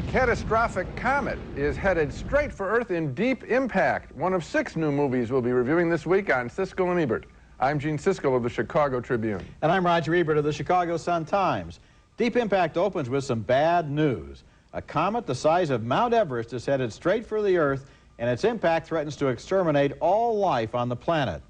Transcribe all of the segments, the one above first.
A catastrophic comet is headed straight for Earth in Deep Impact, one of 6 new movies we'll be reviewing this week on Siskel and Ebert. I'm Gene Siskel of the Chicago Tribune. And I'm Roger Ebert of the Chicago Sun-Times. Deep Impact opens with some bad news. A comet the size of Mount Everest is headed straight for the Earth, and its impact threatens to exterminate all life on the planet.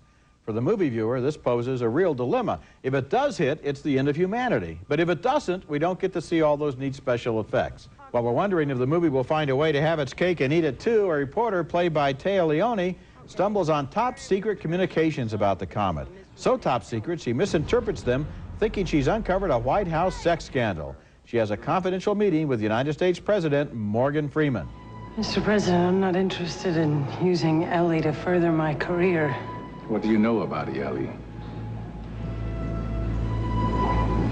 For the movie viewer, this poses a real dilemma. If it does hit, it's the end of humanity. But if it doesn't, we don't get to see all those neat special effects. While we're wondering if the movie will find a way to have its cake and eat it too, a reporter played by Taya Leone stumbles on top-secret communications about the comet. So top secret, she misinterprets them, thinking she's uncovered a White House sex scandal. She has a confidential meeting with United States President Morgan Freeman. Mr. President, I'm not interested in using Ellie to further my career. What do you know about Ellie?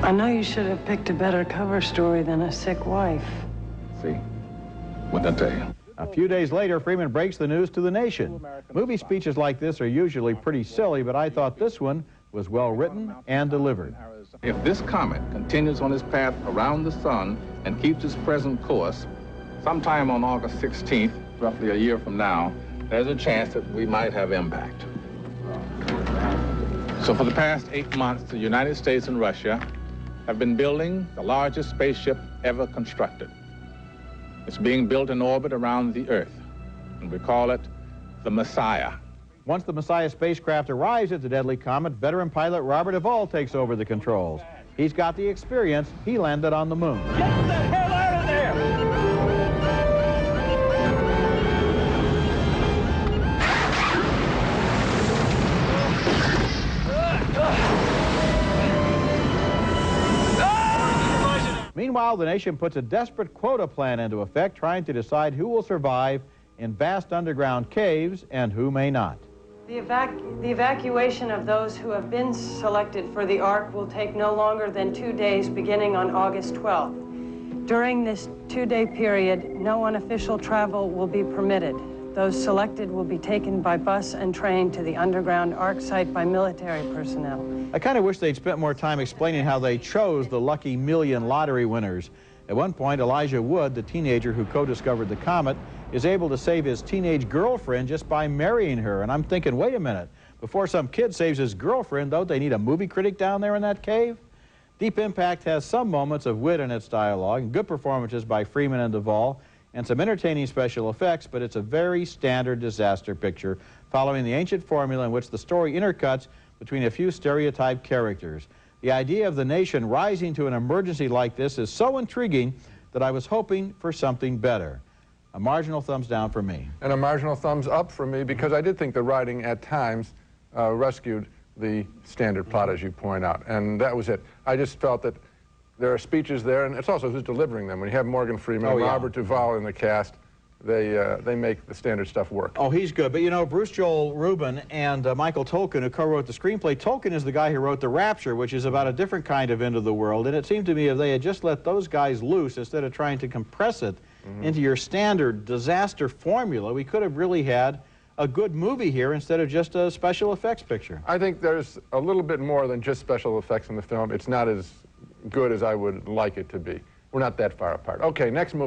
I know you should have picked a better cover story than a sick wife. See? What'd I tell you? A few days later, Freeman breaks the news to the nation. Movie speeches like this are usually pretty silly, but I thought this one was well written and delivered. If this comet continues on its path around the sun and keeps its present course, sometime on August 16th, roughly a year from now, there's a chance that we might have impact. So for the past 8 months, the United States and Russia have been building the largest spaceship ever constructed. It's being built in orbit around the Earth, and we call it the Messiah. Once the Messiah spacecraft arrives at the deadly comet, veteran pilot Robert Duvall takes over the controls. He's got the experience. He landed on the moon. Get the hell out of there! Meanwhile, the nation puts a desperate quota plan into effect, trying to decide who will survive in vast underground caves and who may not. The evacuation of those who have been selected for the Ark will take no longer than 2 days, beginning on August 12th. During this 2-day period, no unofficial travel will be permitted. Those selected will be taken by bus and train to the underground Ark site by military personnel. I kind of wish they'd spent more time explaining how they chose the lucky million lottery winners. At one point, Elijah Wood, the teenager who co-discovered the comet, is able to save his teenage girlfriend just by marrying her. And I'm thinking, wait a minute, before some kid saves his girlfriend, don't they need a movie critic down there in that cave? Deep Impact has some moments of wit in its dialogue, and good performances by Freeman and Duvall, and some entertaining special effects, but it's a very standard disaster picture following the ancient formula in which the story intercuts between a few stereotyped characters. The idea of the nation rising to an emergency like this is so intriguing that I was hoping for something better. A marginal thumbs down for me. And a marginal thumbs up for me, because I did think the writing at times rescued the standard plot, as you point out, and that was it. I just felt that there are speeches there, and it's also who's delivering them. When you have Morgan Freeman and Robert Duvall in the cast, they make the standard stuff work. Oh, he's good. But, you know, Bruce Joel Rubin and Michael Tolkien, who co-wrote the screenplay, Tolkien is the guy who wrote The Rapture, which is about a different kind of end of the world. And it seemed to me if they had just let those guys loose instead of trying to compress it into your standard disaster formula, we could have really had a good movie here instead of just a special effects picture. I think there's a little bit more than just special effects in the film. It's not as good as I would like it to be. We're not that far apart. Okay, next movie.